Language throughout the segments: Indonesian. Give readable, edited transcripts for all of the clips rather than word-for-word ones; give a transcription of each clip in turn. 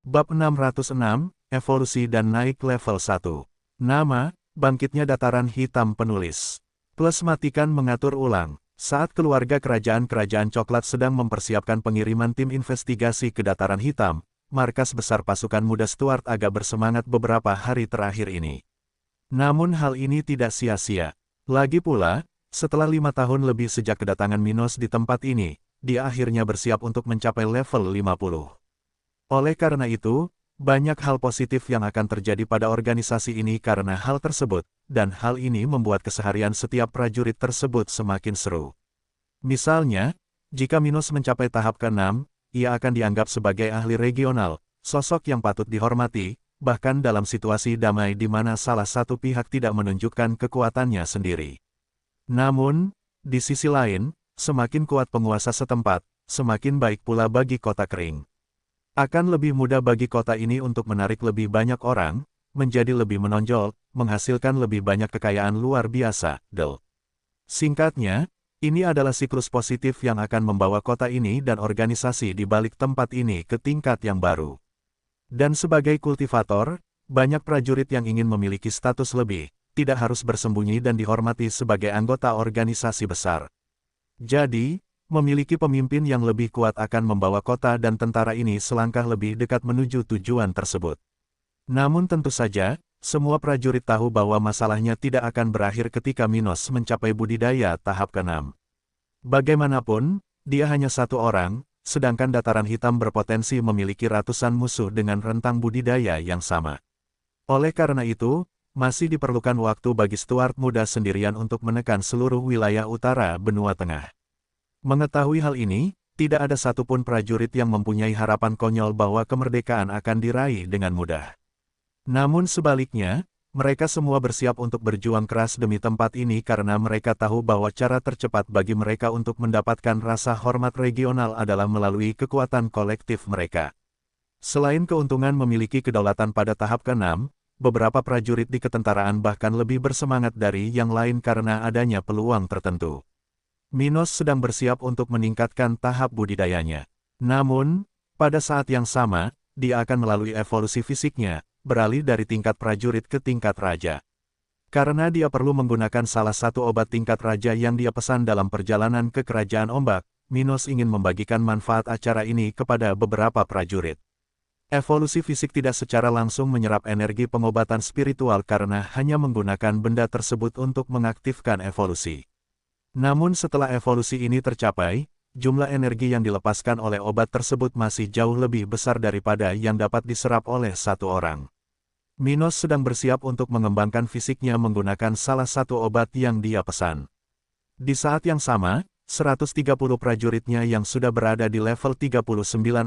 Bab 606, Evolusi dan Naik Level 1. Nama, Bangkitnya Dataran Hitam Penulis. Plus matikan mengatur ulang. Saat keluarga kerajaan-kerajaan coklat sedang mempersiapkan pengiriman tim investigasi ke Dataran Hitam, markas besar pasukan muda Stuart agak bersemangat beberapa hari terakhir ini. Namun hal ini tidak sia-sia. Lagi pula, setelah 5 tahun lebih sejak kedatangan Minos di tempat ini, dia akhirnya bersiap untuk mencapai level 50. Oleh karena itu, banyak hal positif yang akan terjadi pada organisasi ini karena hal tersebut, dan hal ini membuat keseharian setiap prajurit tersebut semakin seru. Misalnya, jika Minos mencapai tahap ke-6, ia akan dianggap sebagai ahli regional, sosok yang patut dihormati, bahkan dalam situasi damai di mana salah satu pihak tidak menunjukkan kekuatannya sendiri. Namun, di sisi lain, semakin kuat penguasa setempat, semakin baik pula bagi kota kering. Akan lebih mudah bagi kota ini untuk menarik lebih banyak orang, menjadi lebih menonjol, menghasilkan lebih banyak kekayaan luar biasa, Del. Singkatnya, ini adalah siklus positif yang akan membawa kota ini dan organisasi di balik tempat ini ke tingkat yang baru. Dan sebagai kultivator, banyak prajurit yang ingin memiliki status lebih, tidak harus bersembunyi dan dihormati sebagai anggota organisasi besar. Jadi, memiliki pemimpin yang lebih kuat akan membawa kota dan tentara ini selangkah lebih dekat menuju tujuan tersebut. Namun tentu saja, semua prajurit tahu bahwa masalahnya tidak akan berakhir ketika Minos mencapai budidaya tahap ke-6. Bagaimanapun, dia hanya satu orang, sedangkan Dataran Hitam berpotensi memiliki ratusan musuh dengan rentang budidaya yang sama. Oleh karena itu, masih diperlukan waktu bagi Stuart muda sendirian untuk menekan seluruh wilayah utara benua tengah. Mengetahui hal ini, tidak ada satupun prajurit yang mempunyai harapan konyol bahwa kemerdekaan akan diraih dengan mudah. Namun sebaliknya, mereka semua bersiap untuk berjuang keras demi tempat ini karena mereka tahu bahwa cara tercepat bagi mereka untuk mendapatkan rasa hormat regional adalah melalui kekuatan kolektif mereka. Selain keuntungan memiliki kedaulatan pada tahap ke-6, beberapa prajurit di ketentaraan bahkan lebih bersemangat dari yang lain karena adanya peluang tertentu. Minos sedang bersiap untuk meningkatkan tahap budidayanya. Namun, pada saat yang sama, dia akan melalui evolusi fisiknya, beralih dari tingkat prajurit ke tingkat raja. Karena dia perlu menggunakan salah satu obat tingkat raja yang dia pesan dalam perjalanan ke Kerajaan Ombak, Minos ingin membagikan manfaat acara ini kepada beberapa prajurit. Evolusi fisik tidak secara langsung menyerap energi pengobatan spiritual karena hanya menggunakan benda tersebut untuk mengaktifkan evolusi. Namun setelah evolusi ini tercapai, jumlah energi yang dilepaskan oleh obat tersebut masih jauh lebih besar daripada yang dapat diserap oleh satu orang. Minos sedang bersiap untuk mengembangkan fisiknya menggunakan salah satu obat yang dia pesan. Di saat yang sama, 130 prajuritnya yang sudah berada di level 39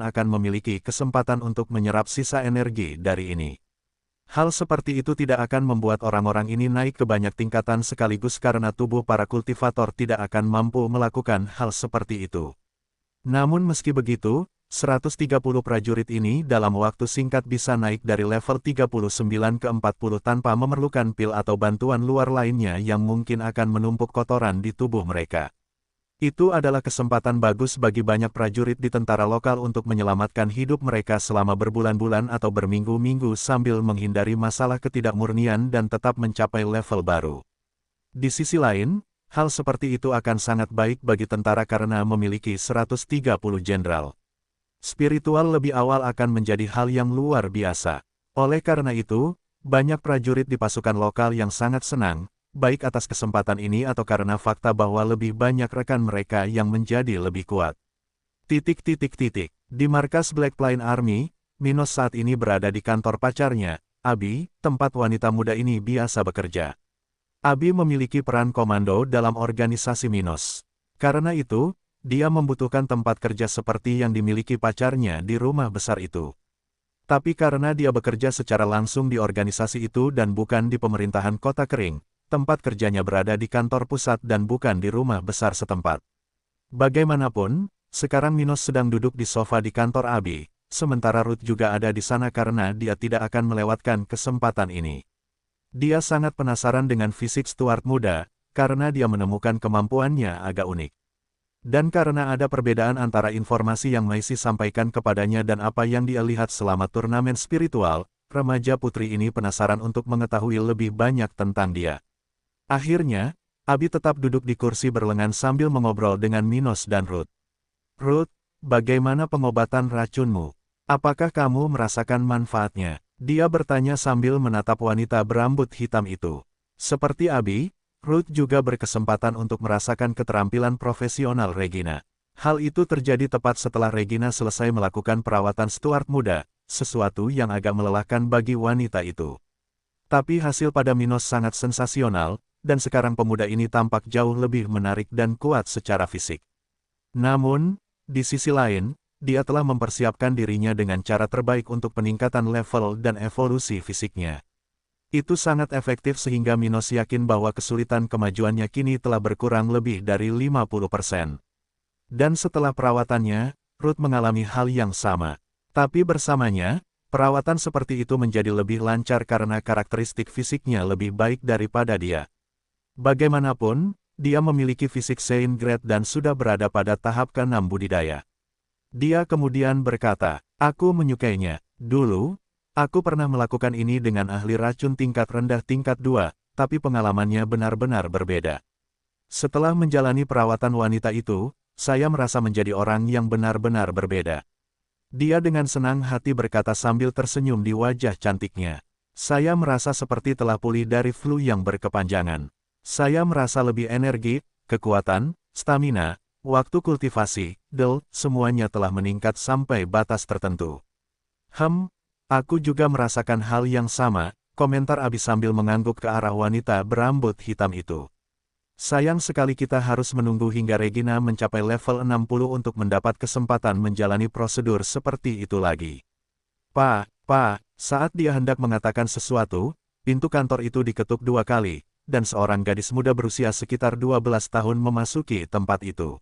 akan memiliki kesempatan untuk menyerap sisa energi dari ini. Hal seperti itu tidak akan membuat orang-orang ini naik ke banyak tingkatan sekaligus karena tubuh para kultivator tidak akan mampu melakukan hal seperti itu. Namun meski begitu, 130 prajurit ini dalam waktu singkat bisa naik dari level 39 ke 40 tanpa memerlukan pil atau bantuan luar lainnya yang mungkin akan menumpuk kotoran di tubuh mereka. Itu adalah kesempatan bagus bagi banyak prajurit di tentara lokal untuk menyelamatkan hidup mereka selama berbulan-bulan atau berminggu-minggu sambil menghindari masalah ketidakmurnian dan tetap mencapai level baru. Di sisi lain, hal seperti itu akan sangat baik bagi tentara karena memiliki 130 jenderal. Spiritual lebih awal akan menjadi hal yang luar biasa. Oleh karena itu, banyak prajurit di pasukan lokal yang sangat senang, baik atas kesempatan ini atau karena fakta bahwa lebih banyak rekan mereka yang menjadi lebih kuat. Di markas Black Plain Army, Minos saat ini berada di kantor pacarnya, Abi, tempat wanita muda ini biasa bekerja. Abi memiliki peran komando dalam organisasi Minos. Karena itu, dia membutuhkan tempat kerja seperti yang dimiliki pacarnya di rumah besar itu. Tapi karena dia bekerja secara langsung di organisasi itu dan bukan di pemerintahan kota kering, tempat kerjanya berada di kantor pusat dan bukan di rumah besar setempat. Bagaimanapun, sekarang Minos sedang duduk di sofa di kantor Abi, sementara Ruth juga ada di sana karena dia tidak akan melewatkan kesempatan ini. Dia sangat penasaran dengan fisik Stuart muda, karena dia menemukan kemampuannya agak unik. Dan karena ada perbedaan antara informasi yang Maisy sampaikan kepadanya dan apa yang dia lihat selama turnamen spiritual, remaja putri ini penasaran untuk mengetahui lebih banyak tentang dia. Akhirnya, Abi tetap duduk di kursi berlengan sambil mengobrol dengan Minos dan Ruth. Ruth, bagaimana pengobatan racunmu? Apakah kamu merasakan manfaatnya? Dia bertanya sambil menatap wanita berambut hitam itu. Seperti Abi, Ruth juga berkesempatan untuk merasakan keterampilan profesional Regina. Hal itu terjadi tepat setelah Regina selesai melakukan perawatan Stuart muda, sesuatu yang agak melelahkan bagi wanita itu. Tapi hasil pada Minos sangat sensasional, dan sekarang pemuda ini tampak jauh lebih menarik dan kuat secara fisik. Namun, di sisi lain, dia telah mempersiapkan dirinya dengan cara terbaik untuk peningkatan level dan evolusi fisiknya. Itu sangat efektif sehingga Minos yakin bahwa kesulitan kemajuannya kini telah berkurang lebih dari 50%. Dan setelah perawatannya, Ruth mengalami hal yang sama. Tapi bersamanya, perawatan seperti itu menjadi lebih lancar karena karakteristik fisiknya lebih baik daripada dia. Bagaimanapun, dia memiliki fisik Saint Grade dan sudah berada pada tahap ke-6 budidaya. Dia kemudian berkata, "Aku menyukainya. Dulu, aku pernah melakukan ini dengan ahli racun tingkat rendah tingkat 2, tapi pengalamannya benar-benar berbeda. Setelah menjalani perawatan wanita itu, saya merasa menjadi orang yang benar-benar berbeda." Dia dengan senang hati berkata sambil tersenyum di wajah cantiknya. "Saya merasa seperti telah pulih dari flu yang berkepanjangan. Saya merasa lebih energi, kekuatan, stamina, waktu kultivasi, semuanya telah meningkat sampai batas tertentu." Aku juga merasakan hal yang sama, komentar Abi sambil mengangguk ke arah wanita berambut hitam itu. "Sayang sekali kita harus menunggu hingga Regina mencapai level 60 untuk mendapat kesempatan menjalani prosedur seperti itu lagi." Saat dia hendak mengatakan sesuatu, pintu kantor itu diketuk 2 kali, dan seorang gadis muda berusia sekitar 12 tahun memasuki tempat itu.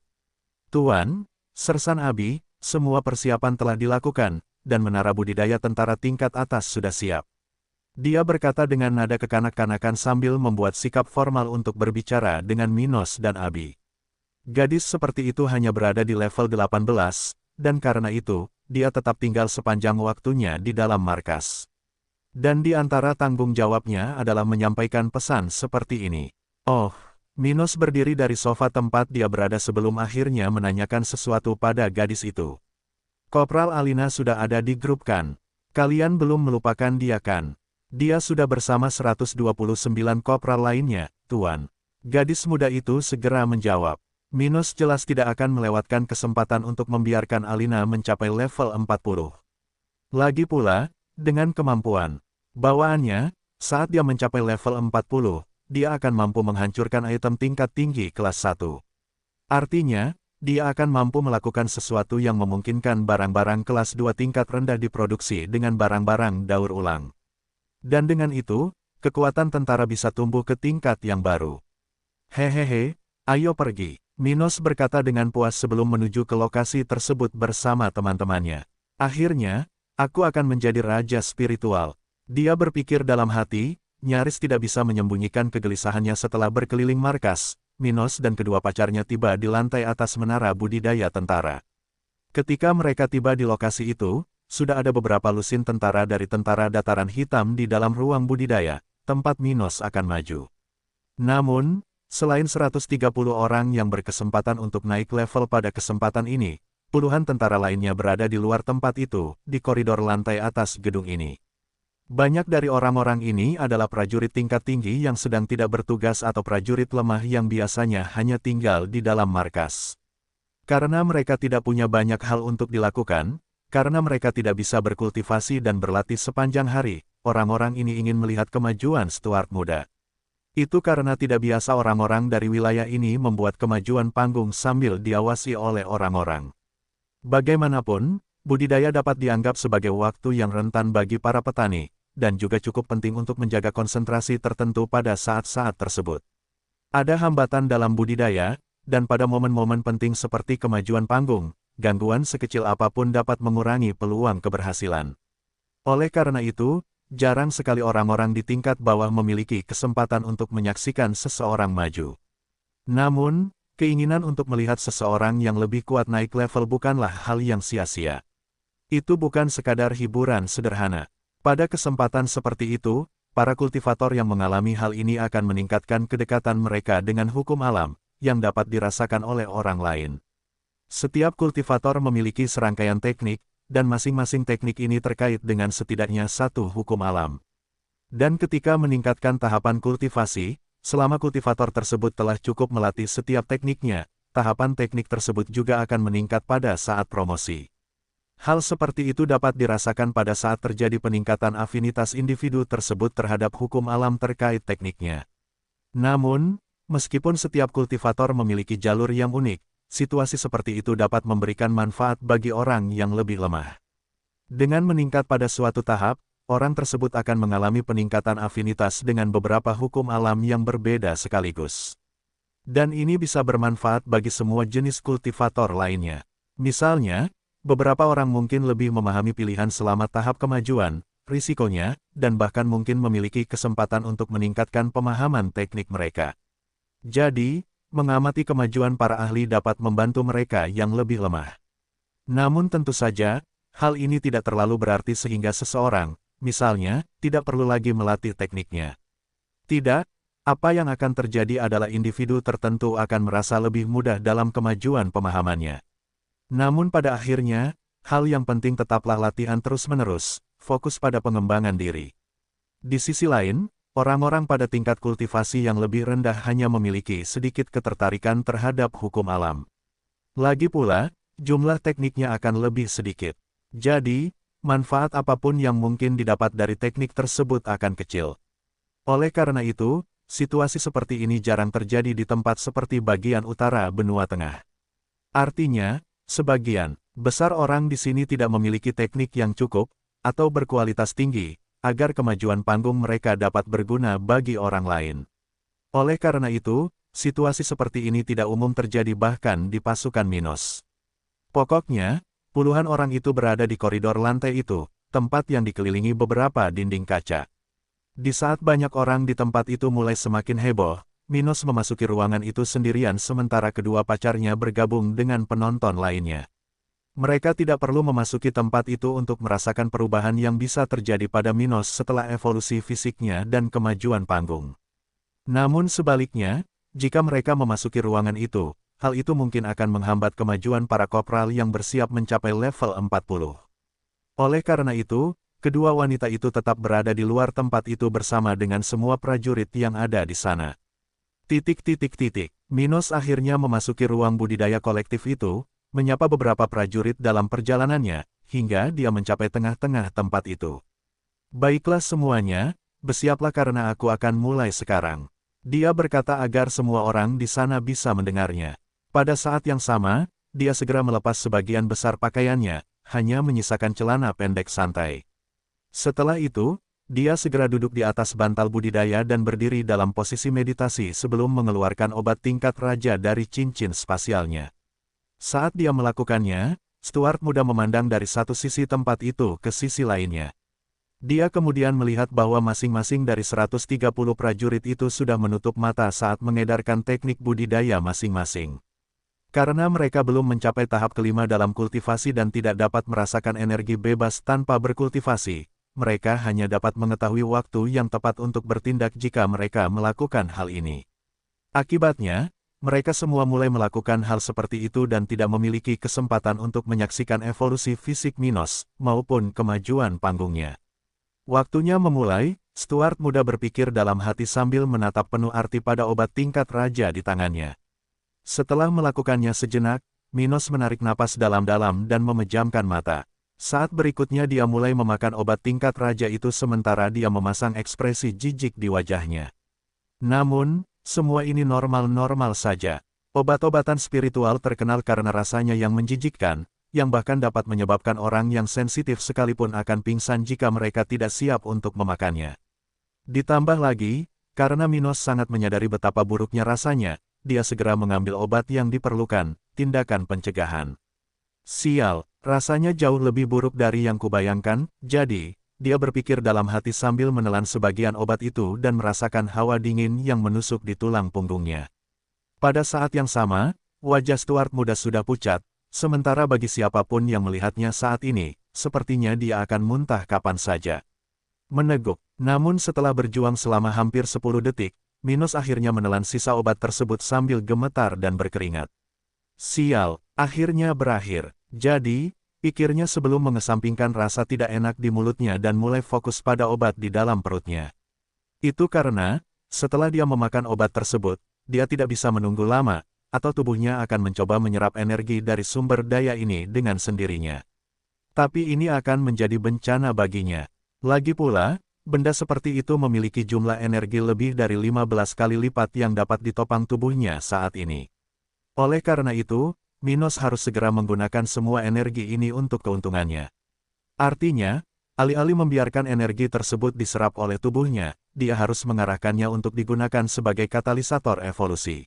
"Tuan, Sersan Abi, semua persiapan telah dilakukan, dan menara budidaya tentara tingkat atas sudah siap." Dia berkata dengan nada kekanak-kanakan sambil membuat sikap formal untuk berbicara dengan Minos dan Abi. Gadis seperti itu hanya berada di level 18, dan karena itu, dia tetap tinggal sepanjang waktunya di dalam markas. Dan di antara tanggung jawabnya adalah menyampaikan pesan seperti ini. "Oh." Minos berdiri dari sofa tempat dia berada sebelum akhirnya menanyakan sesuatu pada gadis itu. "Kopral Alina sudah ada di grup kan? Kalian belum melupakan dia kan?" "Dia sudah bersama 129 kopral lainnya, Tuan." Gadis muda itu segera menjawab. Minos jelas tidak akan melewatkan kesempatan untuk membiarkan Alina mencapai level 40. Lagi pula, dengan kemampuan bawaannya, saat dia mencapai level 40, dia akan mampu menghancurkan item tingkat tinggi kelas 1. Artinya, dia akan mampu melakukan sesuatu yang memungkinkan barang-barang kelas 2 tingkat rendah diproduksi dengan barang-barang daur ulang. Dan dengan itu, kekuatan tentara bisa tumbuh ke tingkat yang baru. "Hehehe, ayo pergi." Minos berkata dengan puas sebelum menuju ke lokasi tersebut bersama teman-temannya. "Akhirnya, aku akan menjadi raja spiritual." Dia berpikir dalam hati, nyaris tidak bisa menyembunyikan kegelisahannya setelah berkeliling markas. Minos dan kedua pacarnya tiba di lantai atas menara budidaya tentara. Ketika mereka tiba di lokasi itu, sudah ada beberapa lusin tentara dari tentara dataran hitam di dalam ruang budidaya, tempat Minos akan maju. Namun, selain 130 orang yang berkesempatan untuk naik level pada kesempatan ini, puluhan tentara lainnya berada di luar tempat itu, di koridor lantai atas gedung ini. Banyak dari orang-orang ini adalah prajurit tingkat tinggi yang sedang tidak bertugas atau prajurit lemah yang biasanya hanya tinggal di dalam markas. Karena mereka tidak punya banyak hal untuk dilakukan, karena mereka tidak bisa berkultivasi dan berlatih sepanjang hari, orang-orang ini ingin melihat kemajuan Stuart muda. Itu karena tidak biasa orang-orang dari wilayah ini membuat kemajuan panggung sambil diawasi oleh orang-orang. Bagaimanapun, budidaya dapat dianggap sebagai waktu yang rentan bagi para petani, dan juga cukup penting untuk menjaga konsentrasi tertentu pada saat-saat tersebut. Ada hambatan dalam budidaya, dan pada momen-momen penting seperti kemajuan panggung, gangguan sekecil apapun dapat mengurangi peluang keberhasilan. Oleh karena itu, jarang sekali orang-orang di tingkat bawah memiliki kesempatan untuk menyaksikan seseorang maju. Namun, Keinginan untuk melihat seseorang yang lebih kuat naik level bukanlah hal yang sia-sia. Itu bukan sekadar hiburan sederhana. Pada kesempatan seperti itu, para kultivator yang mengalami hal ini akan meningkatkan kedekatan mereka dengan hukum alam, yang dapat dirasakan oleh orang lain. Setiap kultivator memiliki serangkaian teknik, dan masing-masing teknik ini terkait dengan setidaknya satu hukum alam. Dan ketika meningkatkan tahapan kultivasi, selama kultivator tersebut telah cukup melatih setiap tekniknya, tahapan teknik tersebut juga akan meningkat pada saat promosi. Hal seperti itu dapat dirasakan pada saat terjadi peningkatan afinitas individu tersebut terhadap hukum alam terkait tekniknya. Namun, meskipun setiap kultivator memiliki jalur yang unik, situasi seperti itu dapat memberikan manfaat bagi orang yang lebih lemah. Dengan meningkat pada suatu tahap, orang tersebut akan mengalami peningkatan afinitas dengan beberapa hukum alam yang berbeda sekaligus. Dan ini bisa bermanfaat bagi semua jenis kultivator lainnya. Misalnya, beberapa orang mungkin lebih memahami pilihan selama tahap kemajuan, risikonya, dan bahkan mungkin memiliki kesempatan untuk meningkatkan pemahaman teknik mereka. Jadi, mengamati kemajuan para ahli dapat membantu mereka yang lebih lemah. Namun tentu saja, hal ini tidak terlalu berarti sehingga seseorang, misalnya, tidak perlu lagi melatih tekniknya. Tidak, apa yang akan terjadi adalah individu tertentu akan merasa lebih mudah dalam kemajuan pemahamannya. Namun pada akhirnya, hal yang penting tetaplah latihan terus-menerus, fokus pada pengembangan diri. Di sisi lain, orang-orang pada tingkat kultivasi yang lebih rendah hanya memiliki sedikit ketertarikan terhadap hukum alam. Lagi pula, jumlah tekniknya akan lebih sedikit. Jadi, manfaat apapun yang mungkin didapat dari teknik tersebut akan kecil. Oleh karena itu, situasi seperti ini jarang terjadi di tempat seperti bagian utara benua tengah. Artinya, sebagian besar orang di sini tidak memiliki teknik yang cukup, atau berkualitas tinggi, agar kemajuan panggung mereka dapat berguna bagi orang lain. Oleh karena itu, situasi seperti ini tidak umum terjadi bahkan di pasukan Minos. Pokoknya, puluhan orang itu berada di koridor lantai itu, tempat yang dikelilingi beberapa dinding kaca. Di saat banyak orang di tempat itu mulai semakin heboh, Minos memasuki ruangan itu sendirian sementara kedua pacarnya bergabung dengan penonton lainnya. Mereka tidak perlu memasuki tempat itu untuk merasakan perubahan yang bisa terjadi pada Minos setelah evolusi fisiknya dan kemajuan panggung. Namun sebaliknya, jika mereka memasuki ruangan itu, hal itu mungkin akan menghambat kemajuan para kopral yang bersiap mencapai level 40. Oleh karena itu, kedua wanita itu tetap berada di luar tempat itu bersama dengan semua prajurit yang ada di sana. Minos akhirnya memasuki ruang budidaya kolektif itu, menyapa beberapa prajurit dalam perjalanannya, hingga dia mencapai tengah-tengah tempat itu. Baiklah semuanya, bersiaplah karena aku akan mulai sekarang. Dia berkata agar semua orang di sana bisa mendengarnya. Pada saat yang sama, dia segera melepas sebagian besar pakaiannya, hanya menyisakan celana pendek santai. Setelah itu, dia segera duduk di atas bantal budidaya dan berdiri dalam posisi meditasi sebelum mengeluarkan obat tingkat raja dari cincin spasialnya. Saat dia melakukannya, Stuart muda memandang dari satu sisi tempat itu ke sisi lainnya. Dia kemudian melihat bahwa masing-masing dari 130 prajurit itu sudah menutup mata saat mengedarkan teknik budidaya masing-masing. Karena mereka belum mencapai tahap kelima dalam kultivasi dan tidak dapat merasakan energi bebas tanpa berkultivasi, mereka hanya dapat mengetahui waktu yang tepat untuk bertindak jika mereka melakukan hal ini. Akibatnya, mereka semua mulai melakukan hal seperti itu dan tidak memiliki kesempatan untuk menyaksikan evolusi fisik Minos, maupun kemajuan panggungnya. Waktunya memulai, Stuart muda berpikir dalam hati sambil menatap penuh arti pada obat tingkat raja di tangannya. Setelah melakukannya sejenak, Minos menarik napas dalam-dalam dan memejamkan mata. Saat berikutnya dia mulai memakan obat tingkat raja itu sementara dia memasang ekspresi jijik di wajahnya. Namun, semua ini normal-normal saja. Obat-obatan spiritual terkenal karena rasanya yang menjijikkan, yang bahkan dapat menyebabkan orang yang sensitif sekalipun akan pingsan jika mereka tidak siap untuk memakannya. Ditambah lagi, karena Minos sangat menyadari betapa buruknya rasanya, dia segera mengambil obat yang diperlukan, tindakan pencegahan. Sial, rasanya jauh lebih buruk dari yang kubayangkan, jadi, dia berpikir dalam hati sambil menelan sebagian obat itu dan merasakan hawa dingin yang menusuk di tulang punggungnya. Pada saat yang sama, wajah Stuart muda sudah pucat, sementara bagi siapapun yang melihatnya saat ini, sepertinya dia akan muntah kapan saja. Meneguk, namun setelah berjuang selama hampir 10 detik, Minos akhirnya menelan sisa obat tersebut sambil gemetar dan berkeringat. Sial, akhirnya berakhir. Jadi, pikirnya sebelum mengesampingkan rasa tidak enak di mulutnya dan mulai fokus pada obat di dalam perutnya. Itu karena, setelah dia memakan obat tersebut, dia tidak bisa menunggu lama, atau tubuhnya akan mencoba menyerap energi dari sumber daya ini dengan sendirinya. Tapi ini akan menjadi bencana baginya. Lagi pula, benda seperti itu memiliki jumlah energi lebih dari 15 kali lipat yang dapat ditopang tubuhnya saat ini. Oleh karena itu, Minos harus segera menggunakan semua energi ini untuk keuntungannya. Artinya, alih-alih membiarkan energi tersebut diserap oleh tubuhnya, dia harus mengarahkannya untuk digunakan sebagai katalisator evolusi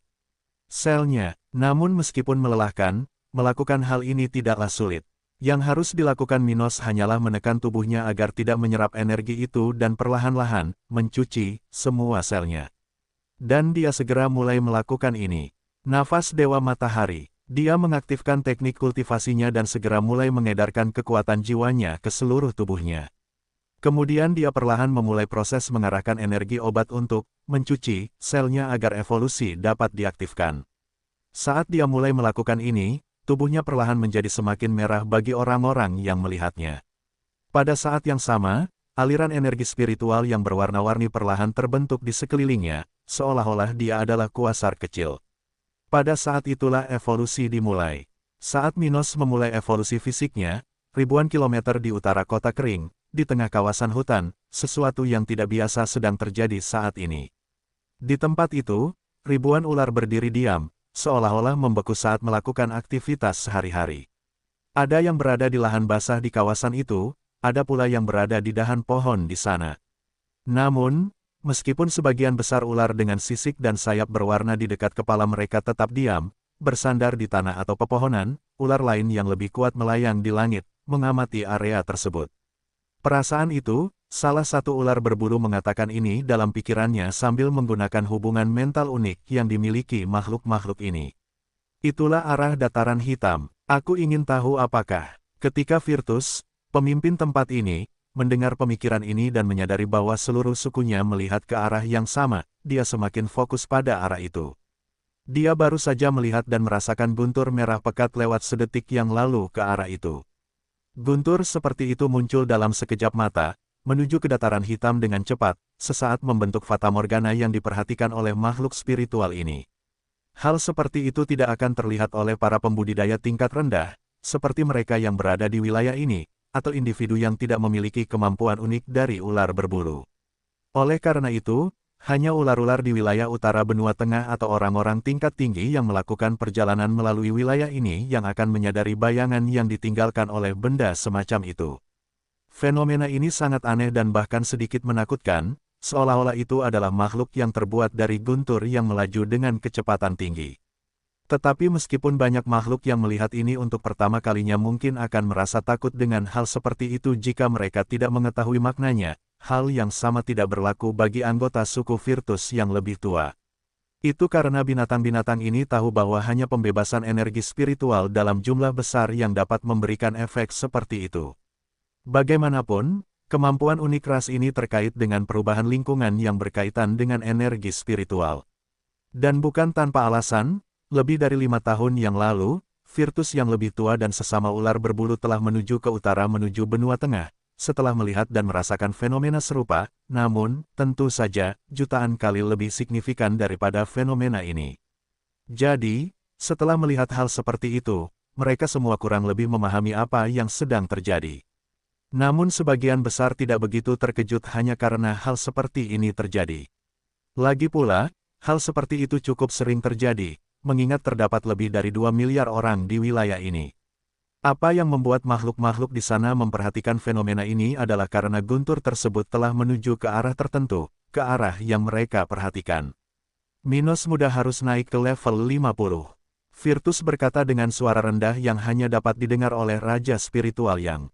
selnya. Namun meskipun melelahkan, melakukan hal ini tidaklah sulit. Yang harus dilakukan Minos hanyalah menekan tubuhnya agar tidak menyerap energi itu dan perlahan-lahan mencuci semua selnya. Dan dia segera mulai melakukan ini. Nafas Dewa Matahari. Dia mengaktifkan teknik kultivasinya dan segera mulai mengedarkan kekuatan jiwanya ke seluruh tubuhnya. Kemudian dia perlahan memulai proses mengarahkan energi obat untuk mencuci selnya agar evolusi dapat diaktifkan. Saat dia mulai melakukan ini, tubuhnya perlahan menjadi semakin merah bagi orang-orang yang melihatnya. Pada saat yang sama, aliran energi spiritual yang berwarna-warni perlahan terbentuk di sekelilingnya, seolah-olah dia adalah kuasar kecil. Pada saat itulah evolusi dimulai. Saat Minos memulai evolusi fisiknya, ribuan kilometer di utara kota kering, di tengah kawasan hutan, sesuatu yang tidak biasa sedang terjadi saat ini. Di tempat itu, ribuan ular berdiri diam, seolah-olah membeku saat melakukan aktivitas sehari-hari. Ada yang berada di lahan basah di kawasan itu, ada pula yang berada di dahan pohon di sana. Namun, meskipun sebagian besar ular dengan sisik dan sayap berwarna di dekat kepala mereka tetap diam, bersandar di tanah atau pepohonan, ular lain yang lebih kuat melayang di langit, mengamati area tersebut. Perasaan itu, salah satu ular berbulu mengatakan ini dalam pikirannya sambil menggunakan hubungan mental unik yang dimiliki makhluk-makhluk ini. Itulah arah dataran hitam. Aku ingin tahu apakah, ketika Virtus, pemimpin tempat ini, mendengar pemikiran ini dan menyadari bahwa seluruh sukunya melihat ke arah yang sama, dia semakin fokus pada arah itu. Dia baru saja melihat dan merasakan guntur merah pekat lewat sedetik yang lalu ke arah itu. Guntur seperti itu muncul dalam sekejap mata, menuju ke dataran hitam dengan cepat, sesaat membentuk fatamorgana yang diperhatikan oleh makhluk spiritual ini. Hal seperti itu tidak akan terlihat oleh para pembudidaya tingkat rendah, seperti mereka yang berada di wilayah ini, atau individu yang tidak memiliki kemampuan unik dari ular berbulu. Oleh karena itu, hanya ular-ular di wilayah utara benua tengah atau orang-orang tingkat tinggi yang melakukan perjalanan melalui wilayah ini yang akan menyadari bayangan yang ditinggalkan oleh benda semacam itu. Fenomena ini sangat aneh dan bahkan sedikit menakutkan, seolah-olah itu adalah makhluk yang terbuat dari guntur yang melaju dengan kecepatan tinggi. Tetapi meskipun banyak makhluk yang melihat ini untuk pertama kalinya mungkin akan merasa takut dengan hal seperti itu jika mereka tidak mengetahui maknanya, hal yang sama tidak berlaku bagi anggota suku Virtus yang lebih tua. Itu karena binatang-binatang ini tahu bahwa hanya pembebasan energi spiritual dalam jumlah besar yang dapat memberikan efek seperti itu. Bagaimanapun, kemampuan unik ras ini terkait dengan perubahan lingkungan yang berkaitan dengan energi spiritual. Dan bukan tanpa alasan, lebih dari 5 tahun yang lalu, Virtus yang lebih tua dan sesama ular berbulu telah menuju ke utara menuju benua tengah, setelah melihat dan merasakan fenomena serupa, namun, tentu saja, jutaan kali lebih signifikan daripada fenomena ini. Jadi, setelah melihat hal seperti itu, mereka semua kurang lebih memahami apa yang sedang terjadi. Namun sebagian besar tidak begitu terkejut hanya karena hal seperti ini terjadi. Lagi pula, hal seperti itu cukup sering terjadi, mengingat terdapat lebih dari 2 miliar orang di wilayah ini. Apa yang membuat makhluk-makhluk di sana memperhatikan fenomena ini adalah karena guntur tersebut telah menuju ke arah tertentu, ke arah yang mereka perhatikan. Minos muda harus naik ke level 50. Virtus berkata dengan suara rendah yang hanya dapat didengar oleh Raja Spiritual yang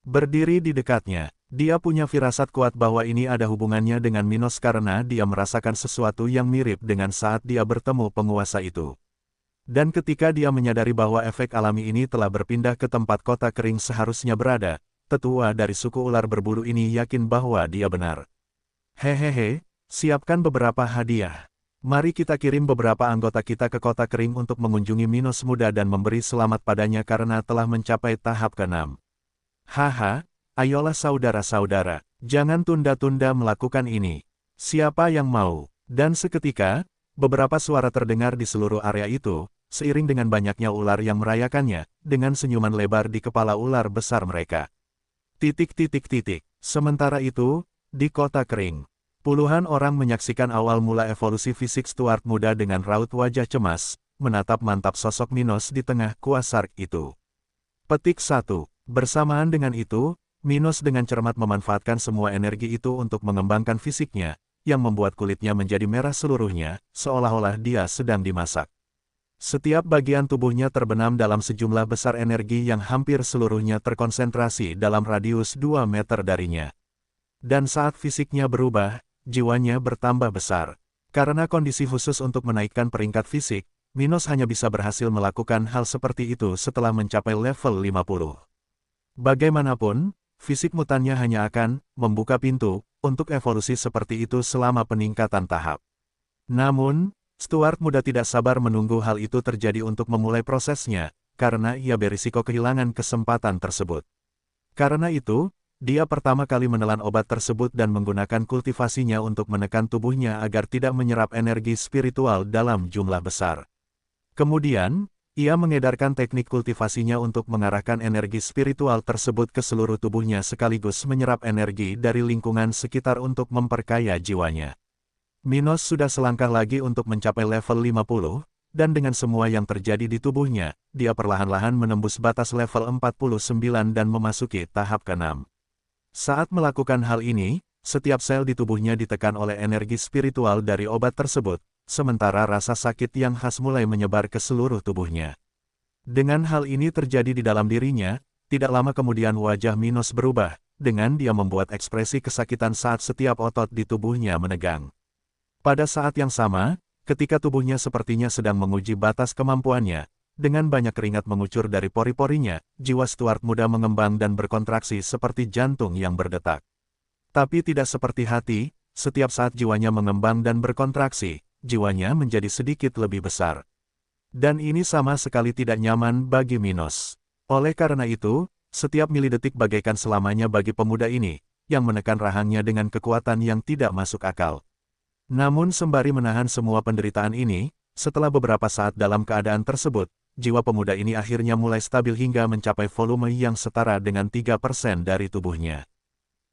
berdiri di dekatnya. Dia punya firasat kuat bahwa ini ada hubungannya dengan Minos karena dia merasakan sesuatu yang mirip dengan saat dia bertemu penguasa itu. Dan ketika dia menyadari bahwa efek alami ini telah berpindah ke tempat kota kering seharusnya berada, tetua dari suku ular berbulu ini yakin bahwa dia benar. Hehehe, siapkan beberapa hadiah. Mari kita kirim beberapa anggota kita ke kota kering untuk mengunjungi Minos muda dan memberi selamat padanya karena telah mencapai tahap ke-6. Haha. Ayolah saudara-saudara, jangan tunda-tunda melakukan ini. Siapa yang mau? Dan seketika, beberapa suara terdengar di seluruh area itu, seiring dengan banyaknya ular yang merayakannya, dengan senyuman lebar di kepala ular besar mereka. Sementara itu, di kota kering, puluhan orang menyaksikan awal mula evolusi fisik Stuart muda dengan raut wajah cemas, menatap mantap sosok Minos di tengah kuasar itu. Petik 1. Bersamaan dengan itu, Minos dengan cermat memanfaatkan semua energi itu untuk mengembangkan fisiknya, yang membuat kulitnya menjadi merah seluruhnya, seolah-olah dia sedang dimasak. Setiap bagian tubuhnya terbenam dalam sejumlah besar energi yang hampir seluruhnya terkonsentrasi dalam radius 2 meter darinya. Dan saat fisiknya berubah, jiwanya bertambah besar. Karena kondisi khusus untuk menaikkan peringkat fisik, Minos hanya bisa berhasil melakukan hal seperti itu setelah mencapai level 50. Bagaimanapun, fisik mutannya hanya akan membuka pintu untuk evolusi seperti itu selama peningkatan tahap. Namun, Stuart muda tidak sabar menunggu hal itu terjadi untuk memulai prosesnya, karena ia berisiko kehilangan kesempatan tersebut. Karena itu, dia pertama kali menelan obat tersebut dan menggunakan kultivasinya untuk menekan tubuhnya agar tidak menyerap energi spiritual dalam jumlah besar. Kemudian, ia mengedarkan teknik kultivasinya untuk mengarahkan energi spiritual tersebut ke seluruh tubuhnya sekaligus menyerap energi dari lingkungan sekitar untuk memperkaya jiwanya. Minos sudah selangkah lagi untuk mencapai level 50, dan dengan semua yang terjadi di tubuhnya, dia perlahan-lahan menembus batas level 49 dan memasuki tahap ke-6. Saat melakukan hal ini, setiap sel di tubuhnya ditekan oleh energi spiritual dari obat tersebut, sementara rasa sakit yang khas mulai menyebar ke seluruh tubuhnya. Dengan hal ini terjadi di dalam dirinya, tidak lama kemudian wajah Minos berubah, dengan dia membuat ekspresi kesakitan saat setiap otot di tubuhnya menegang. Pada saat yang sama, ketika tubuhnya sepertinya sedang menguji batas kemampuannya, dengan banyak keringat mengucur dari pori-porinya, jiwa Stuart muda mengembang dan berkontraksi seperti jantung yang berdetak. Tapi tidak seperti hati, setiap saat jiwanya mengembang dan berkontraksi, jiwanya menjadi sedikit lebih besar. Dan ini sama sekali tidak nyaman bagi Minos. Oleh karena itu, setiap milidetik bagaikan selamanya bagi pemuda ini, yang menekan rahangnya dengan kekuatan yang tidak masuk akal. Namun sembari menahan semua penderitaan ini, setelah beberapa saat dalam keadaan tersebut, jiwa pemuda ini akhirnya mulai stabil hingga mencapai volume yang setara dengan 3% dari tubuhnya.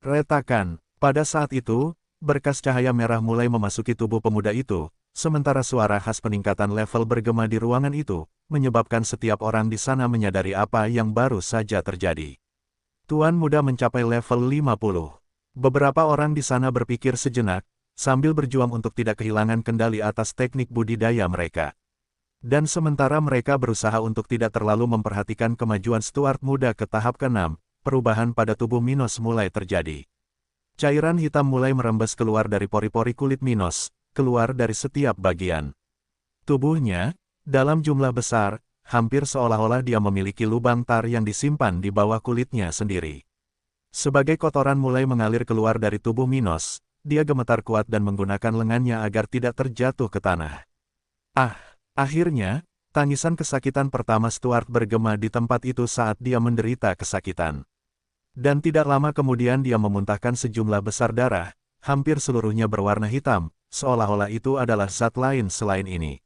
Retakan, pada saat itu, berkas cahaya merah mulai memasuki tubuh pemuda itu, sementara suara khas peningkatan level bergema di ruangan itu, menyebabkan setiap orang di sana menyadari apa yang baru saja terjadi. Tuan muda mencapai level 50. Beberapa orang di sana berpikir sejenak, sambil berjuang untuk tidak kehilangan kendali atas teknik budidaya mereka. Dan sementara mereka berusaha untuk tidak terlalu memperhatikan kemajuan Stuart muda ke tahap ke-6, perubahan pada tubuh Minos mulai terjadi. Cairan hitam mulai merembes keluar dari pori-pori kulit Minos, keluar dari setiap bagian tubuhnya, dalam jumlah besar, hampir seolah-olah dia memiliki lubang tar yang disimpan di bawah kulitnya sendiri. Sebagai kotoran mulai mengalir keluar dari tubuh Minos, dia gemetar kuat dan menggunakan lengannya agar tidak terjatuh ke tanah. Akhirnya, tangisan kesakitan pertama Stuart bergema di tempat itu saat dia menderita kesakitan. Dan tidak lama kemudian dia memuntahkan sejumlah besar darah, hampir seluruhnya berwarna hitam, seolah-olah itu adalah zat lain selain ini.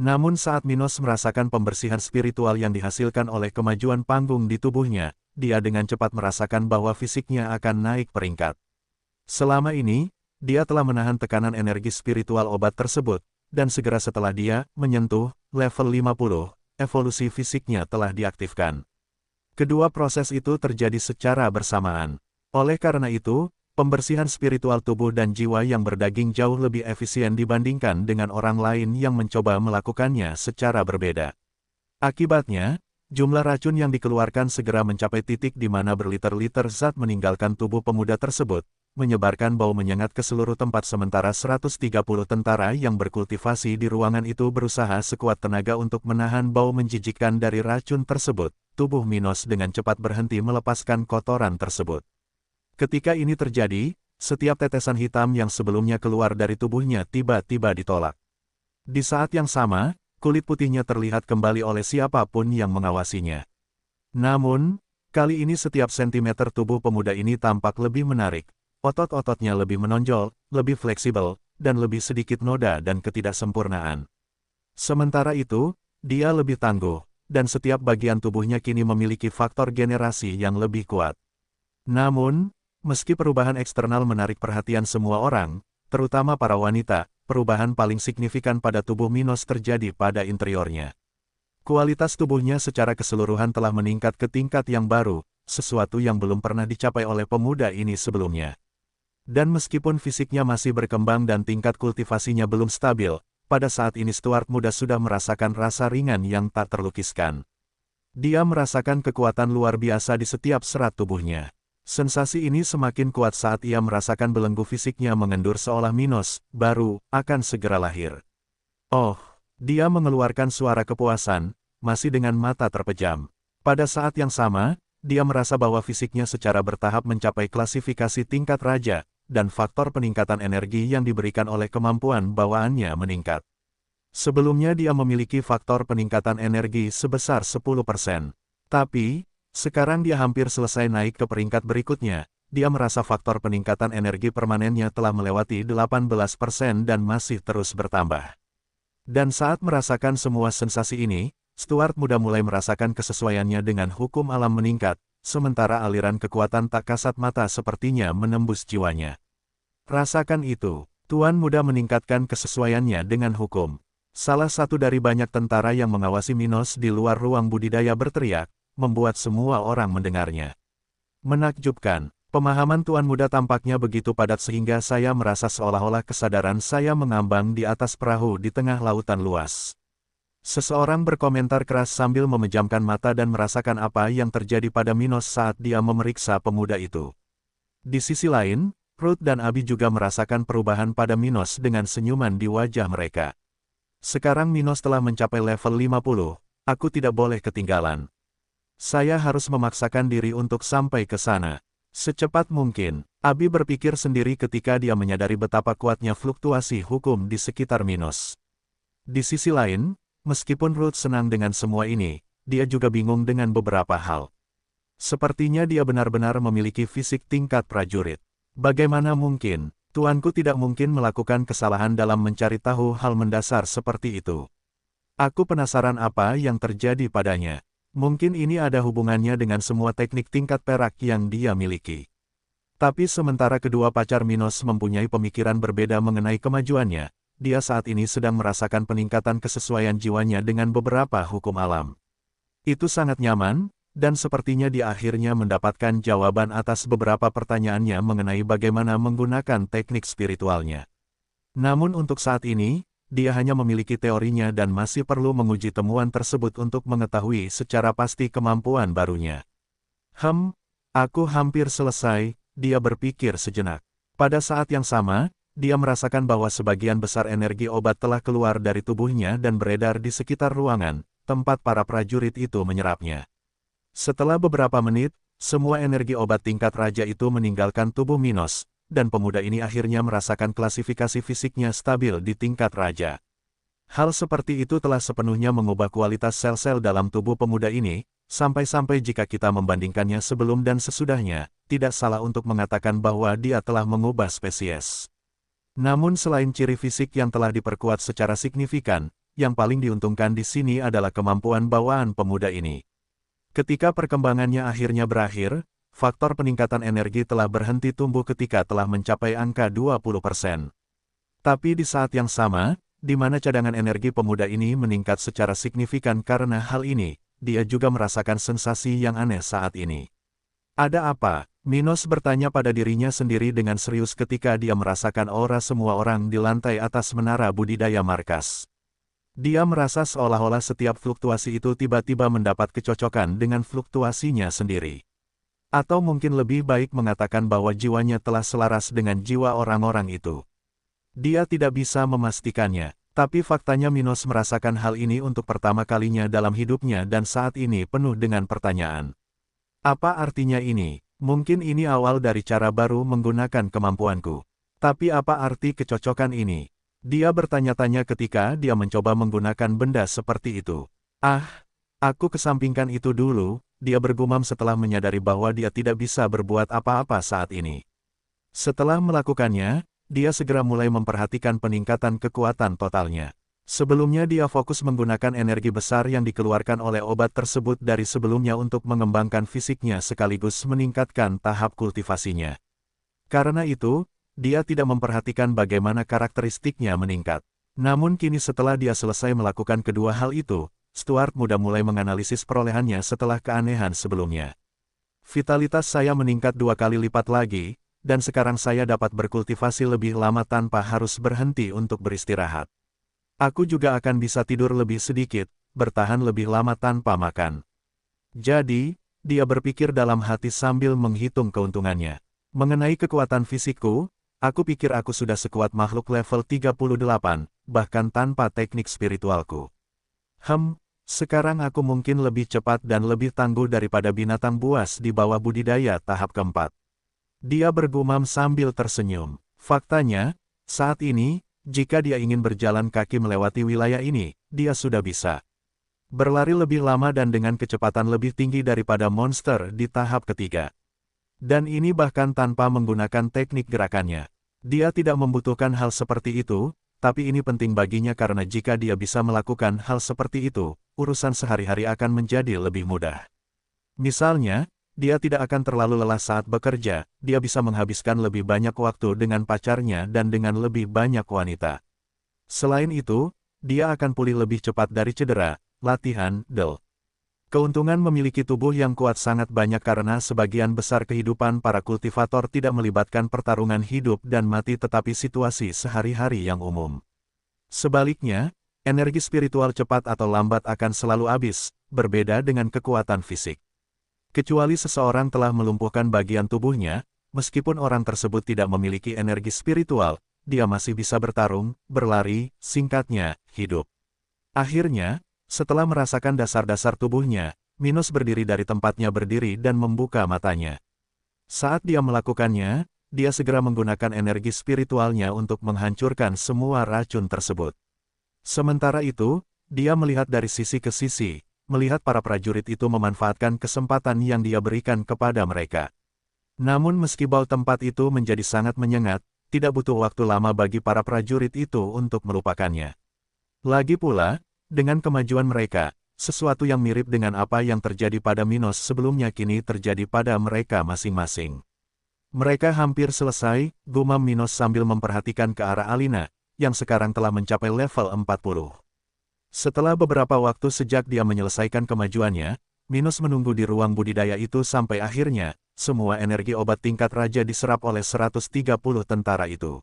Namun saat Minos merasakan pembersihan spiritual yang dihasilkan oleh kemajuan panggung di tubuhnya, dia dengan cepat merasakan bahwa fisiknya akan naik peringkat. Selama ini, dia telah menahan tekanan energi spiritual obat tersebut, dan segera setelah dia menyentuh level 50, evolusi fisiknya telah diaktifkan. Kedua proses itu terjadi secara bersamaan. Oleh karena itu, pembersihan spiritual tubuh dan jiwa yang berdaging jauh lebih efisien dibandingkan dengan orang lain yang mencoba melakukannya secara berbeda. Akibatnya, jumlah racun yang dikeluarkan segera mencapai titik di mana berliter-liter zat meninggalkan tubuh pemuda tersebut, menyebarkan bau menyengat ke seluruh tempat sementara 130 tentara yang berkultivasi di ruangan itu berusaha sekuat tenaga untuk menahan bau menjijikkan dari racun tersebut. Tubuh Minos dengan cepat berhenti melepaskan kotoran tersebut. Ketika ini terjadi, setiap tetesan hitam yang sebelumnya keluar dari tubuhnya tiba-tiba ditolak. Di saat yang sama, kulit putihnya terlihat kembali oleh siapapun yang mengawasinya. Namun, kali ini setiap sentimeter tubuh pemuda ini tampak lebih menarik. Otot-ototnya lebih menonjol, lebih fleksibel, dan lebih sedikit noda dan ketidaksempurnaan. Sementara itu, dia lebih tangguh, dan setiap bagian tubuhnya kini memiliki faktor generasi yang lebih kuat. Namun, meski perubahan eksternal menarik perhatian semua orang, terutama para wanita, perubahan paling signifikan pada tubuh Minos terjadi pada interiornya. Kualitas tubuhnya secara keseluruhan telah meningkat ke tingkat yang baru, sesuatu yang belum pernah dicapai oleh pemuda ini sebelumnya. Dan meskipun fisiknya masih berkembang dan tingkat kultivasinya belum stabil, pada saat ini Stuart muda sudah merasakan rasa ringan yang tak terlukiskan. Dia merasakan kekuatan luar biasa di setiap serat tubuhnya. Sensasi ini semakin kuat saat ia merasakan belenggu fisiknya mengendur seolah Minos, baru, akan segera lahir. Oh, dia mengeluarkan suara kepuasan, masih dengan mata terpejam. Pada saat yang sama, dia merasa bahwa fisiknya secara bertahap mencapai klasifikasi tingkat raja, dan faktor peningkatan energi yang diberikan oleh kemampuan bawaannya meningkat. Sebelumnya dia memiliki faktor peningkatan energi sebesar 10%. Tapi, sekarang dia hampir selesai naik ke peringkat berikutnya, dia merasa faktor peningkatan energi permanennya telah melewati 18% dan masih terus bertambah. Dan saat merasakan semua sensasi ini, Stuart muda mulai merasakan kesesuaiannya dengan hukum alam meningkat, sementara aliran kekuatan tak kasat mata sepertinya menembus jiwanya. Rasakan itu, Tuan muda meningkatkan kesesuaiannya dengan hukum. Salah satu dari banyak tentara yang mengawasi Minos di luar ruang budidaya berteriak, membuat semua orang mendengarnya. Menakjubkan, pemahaman Tuan muda tampaknya begitu padat sehingga saya merasa seolah-olah kesadaran saya mengambang di atas perahu di tengah lautan luas. Seseorang berkomentar keras sambil memejamkan mata dan merasakan apa yang terjadi pada Minos saat dia memeriksa pemuda itu. Di sisi lain, Ruth dan Abi juga merasakan perubahan pada Minos dengan senyuman di wajah mereka. Sekarang Minos telah mencapai level 50, aku tidak boleh ketinggalan. Saya harus memaksakan diri untuk sampai ke sana. Secepat mungkin, Abi berpikir sendiri ketika dia menyadari betapa kuatnya fluktuasi hukum di sekitar Minos. Di sisi lain, meskipun Ruth senang dengan semua ini, dia juga bingung dengan beberapa hal. Sepertinya dia benar-benar memiliki fisik tingkat prajurit. Bagaimana mungkin, tuanku tidak mungkin melakukan kesalahan dalam mencari tahu hal mendasar seperti itu. Aku penasaran apa yang terjadi padanya. Mungkin ini ada hubungannya dengan semua teknik tingkat perak yang dia miliki. Tapi sementara kedua pacar Minos mempunyai pemikiran berbeda mengenai kemajuannya, dia saat ini sedang merasakan peningkatan kesesuaian jiwanya dengan beberapa hukum alam. Itu sangat nyaman, dan sepertinya dia akhirnya mendapatkan jawaban atas beberapa pertanyaannya mengenai bagaimana menggunakan teknik spiritualnya. Namun untuk saat ini, dia hanya memiliki teorinya dan masih perlu menguji temuan tersebut untuk mengetahui secara pasti kemampuan barunya. Aku hampir selesai, dia berpikir sejenak. Pada saat yang sama, dia merasakan bahwa sebagian besar energi obat telah keluar dari tubuhnya dan beredar di sekitar ruangan, tempat para prajurit itu menyerapnya. Setelah beberapa menit, semua energi obat tingkat raja itu meninggalkan tubuh Minos, dan pemuda ini akhirnya merasakan klasifikasi fisiknya stabil di tingkat raja. Hal seperti itu telah sepenuhnya mengubah kualitas sel-sel dalam tubuh pemuda ini, sampai-sampai jika kita membandingkannya sebelum dan sesudahnya, tidak salah untuk mengatakan bahwa dia telah mengubah spesies. Namun selain ciri fisik yang telah diperkuat secara signifikan, yang paling diuntungkan di sini adalah kemampuan bawaan pemuda ini. Ketika perkembangannya akhirnya berakhir, faktor peningkatan energi telah berhenti tumbuh ketika telah mencapai angka 20%. Tapi di saat yang sama, di mana cadangan energi pemuda ini meningkat secara signifikan karena hal ini, dia juga merasakan sensasi yang aneh saat ini. Ada apa? Minos bertanya pada dirinya sendiri dengan serius ketika dia merasakan aura semua orang di lantai atas menara budidaya markas. Dia merasa seolah-olah setiap fluktuasi itu tiba-tiba mendapat kecocokan dengan fluktuasinya sendiri. Atau mungkin lebih baik mengatakan bahwa jiwanya telah selaras dengan jiwa orang-orang itu. Dia tidak bisa memastikannya, tapi faktanya Minos merasakan hal ini untuk pertama kalinya dalam hidupnya dan saat ini penuh dengan pertanyaan. Apa artinya ini? Mungkin ini awal dari cara baru menggunakan kemampuanku. Tapi apa arti kecocokan ini? Dia bertanya-tanya ketika dia mencoba menggunakan benda seperti itu. Ah, aku kesampingkan itu dulu, dia bergumam setelah menyadari bahwa dia tidak bisa berbuat apa-apa saat ini. Setelah melakukannya, dia segera mulai memperhatikan peningkatan kekuatan totalnya. Sebelumnya dia fokus menggunakan energi besar yang dikeluarkan oleh obat tersebut dari sebelumnya untuk mengembangkan fisiknya sekaligus meningkatkan tahap kultivasinya. Karena itu, dia tidak memperhatikan bagaimana karakteristiknya meningkat. Namun kini setelah dia selesai melakukan kedua hal itu, Stuart muda mulai menganalisis perolehannya setelah keanehan sebelumnya. Vitalitas saya meningkat 2 kali lipat lagi, dan sekarang saya dapat berkultivasi lebih lama tanpa harus berhenti untuk beristirahat. Aku juga akan bisa tidur lebih sedikit, bertahan lebih lama tanpa makan. Jadi, dia berpikir dalam hati sambil menghitung keuntungannya. Mengenai kekuatan fisikku, aku pikir aku sudah sekuat makhluk level 38, bahkan tanpa teknik spiritualku. Sekarang aku mungkin lebih cepat dan lebih tangguh daripada binatang buas di bawah budidaya tahap keempat. Dia bergumam sambil tersenyum. Faktanya, saat ini, jika dia ingin berjalan kaki melewati wilayah ini, dia sudah bisa berlari lebih lama dan dengan kecepatan lebih tinggi daripada monster di tahap ketiga. Dan ini bahkan tanpa menggunakan teknik gerakannya. Dia tidak membutuhkan hal seperti itu, tapi ini penting baginya karena jika dia bisa melakukan hal seperti itu, urusan sehari-hari akan menjadi lebih mudah. Misalnya, dia tidak akan terlalu lelah saat bekerja, dia bisa menghabiskan lebih banyak waktu dengan pacarnya dan dengan lebih banyak wanita. Selain itu, dia akan pulih lebih cepat dari cedera, latihan, Keuntungan memiliki tubuh yang kuat sangat banyak karena sebagian besar kehidupan para kultivator tidak melibatkan pertarungan hidup dan mati tetapi situasi sehari-hari yang umum. Sebaliknya, energi spiritual cepat atau lambat akan selalu habis, berbeda dengan kekuatan fisik. Kecuali seseorang telah melumpuhkan bagian tubuhnya, meskipun orang tersebut tidak memiliki energi spiritual, dia masih bisa bertarung, berlari, singkatnya, hidup. Akhirnya, setelah merasakan dasar-dasar tubuhnya, Minos berdiri dari tempatnya berdiri dan membuka matanya. Saat dia melakukannya, dia segera menggunakan energi spiritualnya untuk menghancurkan semua racun tersebut. Sementara itu, dia melihat dari sisi ke sisi, melihat para prajurit itu memanfaatkan kesempatan yang dia berikan kepada mereka. Namun meski bau tempat itu menjadi sangat menyengat, tidak butuh waktu lama bagi para prajurit itu untuk melupakannya. Lagi pula, dengan kemajuan mereka, sesuatu yang mirip dengan apa yang terjadi pada Minos sebelumnya kini terjadi pada mereka masing-masing. Mereka hampir selesai, gumam Minos sambil memperhatikan ke arah Alina, yang sekarang telah mencapai level 40. Setelah beberapa waktu sejak dia menyelesaikan kemajuannya, Minos menunggu di ruang budidaya itu sampai akhirnya, semua energi obat tingkat raja diserap oleh 130 tentara itu.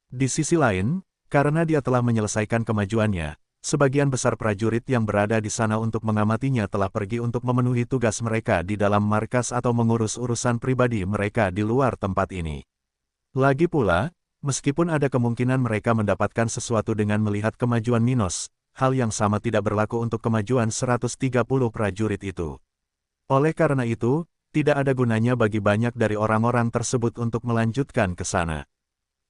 Di sisi lain, karena dia telah menyelesaikan kemajuannya, sebagian besar prajurit yang berada di sana untuk mengamatinya telah pergi untuk memenuhi tugas mereka di dalam markas atau mengurus urusan pribadi mereka di luar tempat ini. Lagi pula, meskipun ada kemungkinan mereka mendapatkan sesuatu dengan melihat kemajuan Minos, hal yang sama tidak berlaku untuk kemajuan 130 prajurit itu. Oleh karena itu, tidak ada gunanya bagi banyak dari orang-orang tersebut untuk melanjutkan ke sana.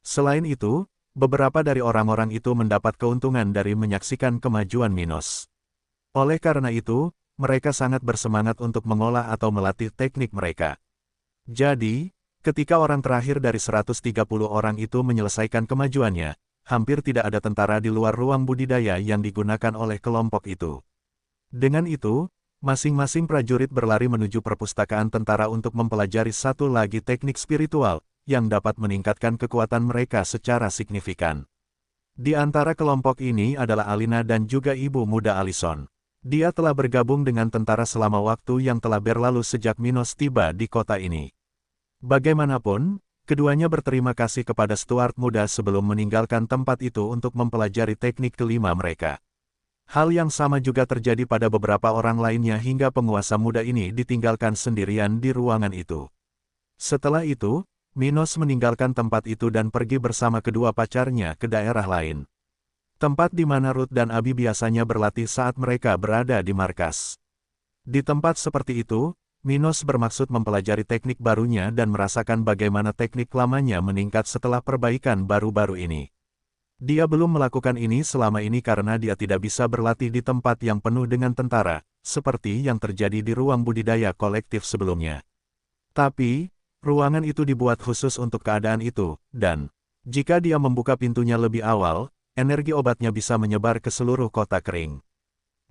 Selain itu, beberapa dari orang-orang itu mendapat keuntungan dari menyaksikan kemajuan Minos. Oleh karena itu, mereka sangat bersemangat untuk mengolah atau melatih teknik mereka. Jadi, ketika orang terakhir dari 130 orang itu menyelesaikan kemajuannya, hampir tidak ada tentara di luar ruang budidaya yang digunakan oleh kelompok itu. Dengan itu, masing-masing prajurit berlari menuju perpustakaan tentara untuk mempelajari satu lagi teknik spiritual, yang dapat meningkatkan kekuatan mereka secara signifikan. Di antara kelompok ini adalah Alina dan juga ibu muda Alison. Dia telah bergabung dengan tentara selama waktu yang telah berlalu sejak Minos tiba di kota ini. Bagaimanapun, keduanya berterima kasih kepada Stuart muda sebelum meninggalkan tempat itu untuk mempelajari teknik kelima mereka. Hal yang sama juga terjadi pada beberapa orang lainnya hingga penguasa muda ini ditinggalkan sendirian di ruangan itu. Setelah itu, Minos meninggalkan tempat itu dan pergi bersama kedua pacarnya ke daerah lain. Tempat di mana Ruth dan Abi biasanya berlatih saat mereka berada di markas. Di tempat seperti itu, Minos bermaksud mempelajari teknik barunya dan merasakan bagaimana teknik lamanya meningkat setelah perbaikan baru-baru ini. Dia belum melakukan ini selama ini karena dia tidak bisa berlatih di tempat yang penuh dengan tentara, seperti yang terjadi di ruang budidaya kolektif sebelumnya. Tapi, ruangan itu dibuat khusus untuk keadaan itu, dan jika dia membuka pintunya lebih awal, energi obatnya bisa menyebar ke seluruh kota kering.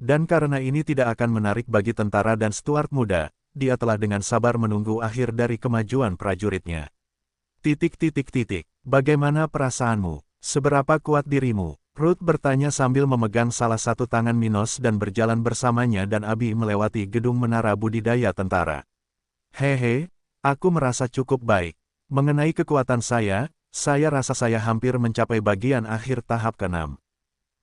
Dan karena ini tidak akan menarik bagi tentara dan steward muda, dia telah dengan sabar menunggu akhir dari kemajuan prajuritnya. Bagaimana perasaanmu? Seberapa kuat dirimu? Ruth bertanya sambil memegang salah satu tangan Minos dan berjalan bersamanya dan Abi melewati gedung menara budidaya tentara. Hehe, aku merasa cukup baik. Mengenai kekuatan saya rasa saya hampir mencapai bagian akhir tahap ke-6.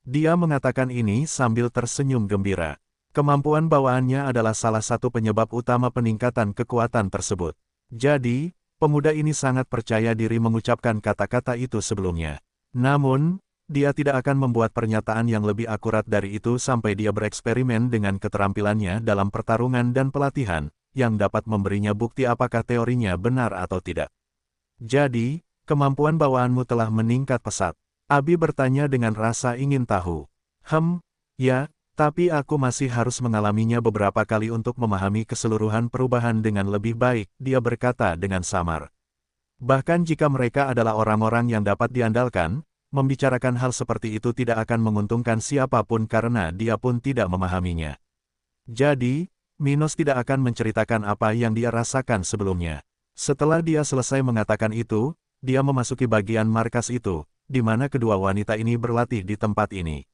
Dia mengatakan ini sambil tersenyum gembira. Kemampuan bawaannya adalah salah satu penyebab utama peningkatan kekuatan tersebut. Jadi, pemuda ini sangat percaya diri mengucapkan kata-kata itu sebelumnya. Namun, dia tidak akan membuat pernyataan yang lebih akurat dari itu sampai dia bereksperimen dengan keterampilannya dalam pertarungan dan pelatihan, yang dapat memberinya bukti apakah teorinya benar atau tidak. Jadi, kemampuan bawaanmu telah meningkat pesat. Abi bertanya dengan rasa ingin tahu. Ya. Tapi aku masih harus mengalaminya beberapa kali untuk memahami keseluruhan perubahan dengan lebih baik, dia berkata dengan samar. Bahkan jika mereka adalah orang-orang yang dapat diandalkan, membicarakan hal seperti itu tidak akan menguntungkan siapapun karena dia pun tidak memahaminya. Jadi, Minos tidak akan menceritakan apa yang dia rasakan sebelumnya. Setelah dia selesai mengatakan itu, dia memasuki bagian markas itu, di mana kedua wanita ini berlatih di tempat ini.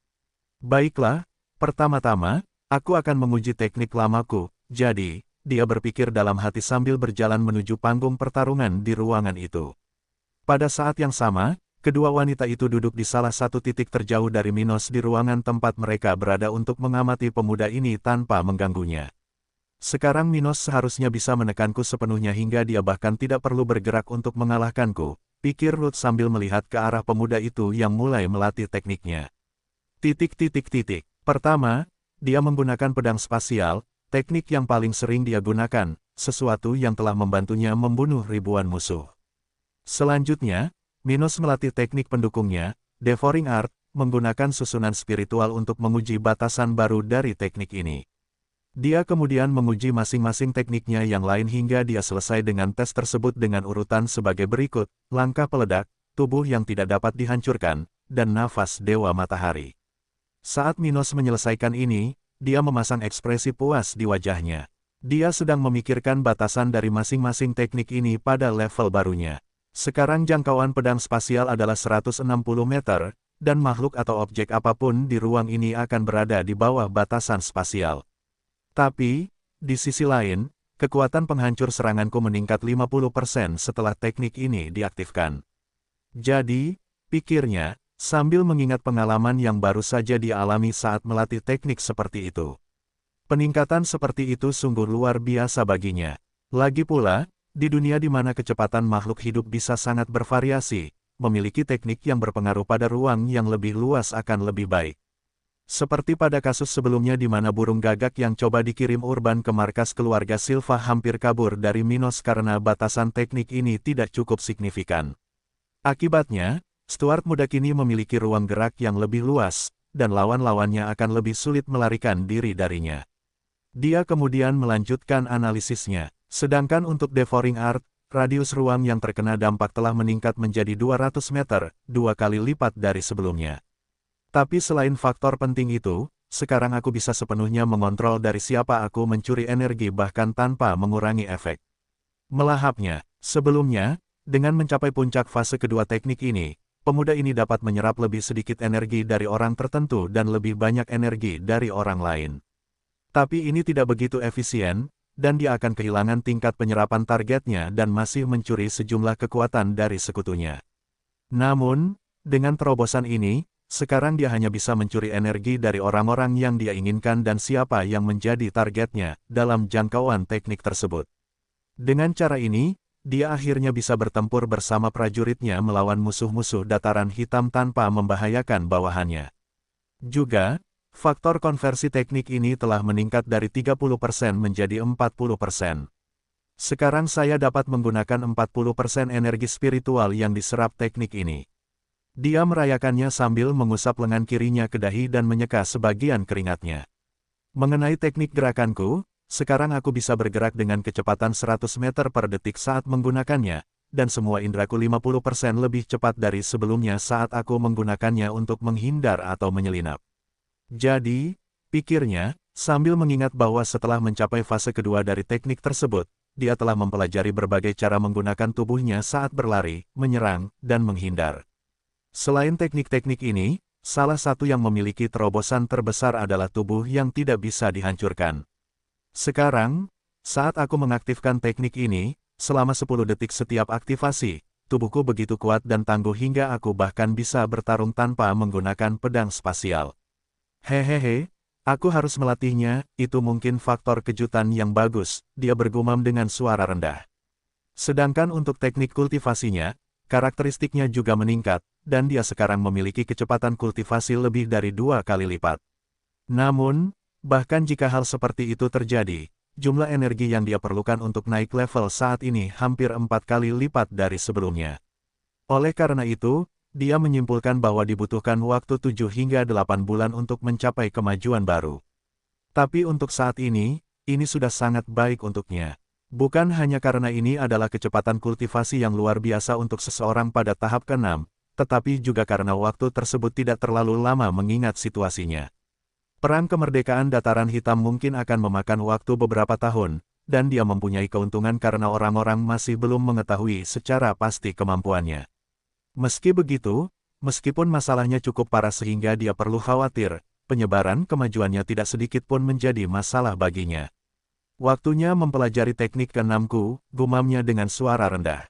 Baiklah. Pertama-tama, aku akan menguji teknik lamaku, jadi, dia berpikir dalam hati sambil berjalan menuju panggung pertarungan di ruangan itu. Pada saat yang sama, kedua wanita itu duduk di salah satu titik terjauh dari Minos di ruangan tempat mereka berada untuk mengamati pemuda ini tanpa mengganggunya. Sekarang Minos seharusnya bisa menekanku sepenuhnya hingga dia bahkan tidak perlu bergerak untuk mengalahkanku, pikir Ruth sambil melihat ke arah pemuda itu yang mulai melatih tekniknya. Pertama, dia menggunakan pedang spasial, teknik yang paling sering dia gunakan, sesuatu yang telah membantunya membunuh ribuan musuh. Selanjutnya, Minos melatih teknik pendukungnya, Devouring Art, menggunakan susunan spiritual untuk menguji batasan baru dari teknik ini. Dia kemudian menguji masing-masing tekniknya yang lain hingga dia selesai dengan tes tersebut dengan urutan sebagai berikut, langkah peledak, tubuh yang tidak dapat dihancurkan, dan nafas Dewa Matahari. Saat Minos menyelesaikan ini, dia memasang ekspresi puas di wajahnya. Dia sedang memikirkan batasan dari masing-masing teknik ini pada level barunya. Sekarang jangkauan pedang spasial adalah 160 meter, dan makhluk atau objek apapun di ruang ini akan berada di bawah batasan spasial. Tapi, di sisi lain, kekuatan penghancur seranganku meningkat 50% setelah teknik ini diaktifkan. Jadi, pikirnya, sambil mengingat pengalaman yang baru saja dia alami saat melatih teknik seperti itu. Peningkatan seperti itu sungguh luar biasa baginya. Lagi pula, di dunia di mana kecepatan makhluk hidup bisa sangat bervariasi, memiliki teknik yang berpengaruh pada ruang yang lebih luas akan lebih baik. Seperti pada kasus sebelumnya di mana burung gagak yang coba dikirim Urban ke markas keluarga Silva hampir kabur dari Minos karena batasan teknik ini tidak cukup signifikan. Akibatnya, Steward muda kini memiliki ruang gerak yang lebih luas, dan lawan-lawannya akan lebih sulit melarikan diri darinya. Dia kemudian melanjutkan analisisnya. Sedangkan untuk Devouring Art, radius ruang yang terkena dampak telah meningkat menjadi 200 meter, 2 kali lipat dari sebelumnya. Tapi selain faktor penting itu, sekarang aku bisa sepenuhnya mengontrol dari siapa aku mencuri energi bahkan tanpa mengurangi efek melahapnya. Sebelumnya, dengan mencapai puncak fase kedua teknik ini, pemuda ini dapat menyerap lebih sedikit energi dari orang tertentu dan lebih banyak energi dari orang lain. Tapi ini tidak begitu efisien, dan dia akan kehilangan tingkat penyerapan targetnya dan masih mencuri sejumlah kekuatan dari sekutunya. Namun, dengan terobosan ini, sekarang dia hanya bisa mencuri energi dari orang-orang yang dia inginkan dan siapa yang menjadi targetnya dalam jangkauan teknik tersebut. Dengan cara ini, dia akhirnya bisa bertempur bersama prajuritnya melawan musuh-musuh dataran hitam tanpa membahayakan bawahannya. Juga, faktor konversi teknik ini telah meningkat dari 30% menjadi 40%. Sekarang saya dapat menggunakan 40% energi spiritual yang diserap teknik ini. Dia merayakannya sambil mengusap lengan kirinya ke dahi dan menyeka sebagian keringatnya. Mengenai teknik gerakanku, sekarang aku bisa bergerak dengan kecepatan 100 meter per detik saat menggunakannya, dan semua indraku 50% lebih cepat dari sebelumnya saat aku menggunakannya untuk menghindar atau menyelinap. Jadi, pikirnya, sambil mengingat bahwa setelah mencapai fase kedua dari teknik tersebut, dia telah mempelajari berbagai cara menggunakan tubuhnya saat berlari, menyerang, dan menghindar. Selain teknik-teknik ini, salah satu yang memiliki terobosan terbesar adalah tubuh yang tidak bisa dihancurkan. Sekarang, saat aku mengaktifkan teknik ini, selama 10 detik setiap aktivasi, tubuhku begitu kuat dan tangguh hingga aku bahkan bisa bertarung tanpa menggunakan pedang spasial. Hehehe, aku harus melatihnya, itu mungkin faktor kejutan yang bagus, dia bergumam dengan suara rendah. Sedangkan untuk teknik kultivasinya, karakteristiknya juga meningkat, dan dia sekarang memiliki kecepatan kultivasi lebih dari 2 kali lipat. Namun, bahkan jika hal seperti itu terjadi, jumlah energi yang dia perlukan untuk naik level saat ini hampir 4 kali lipat dari sebelumnya. Oleh karena itu, dia menyimpulkan bahwa dibutuhkan waktu 7 hingga 8 bulan untuk mencapai kemajuan baru. Tapi untuk saat ini sudah sangat baik untuknya. Bukan hanya karena ini adalah kecepatan kultivasi yang luar biasa untuk seseorang pada tahap ke-6, tetapi juga karena waktu tersebut tidak terlalu lama mengingat situasinya. Perang kemerdekaan dataran hitam mungkin akan memakan waktu beberapa tahun, dan dia mempunyai keuntungan karena orang-orang masih belum mengetahui secara pasti kemampuannya. Meski begitu, meskipun masalahnya cukup parah sehingga dia perlu khawatir, penyebaran kemajuannya tidak sedikit pun menjadi masalah baginya. Waktunya mempelajari teknik ke-6ku, gumamnya dengan suara rendah.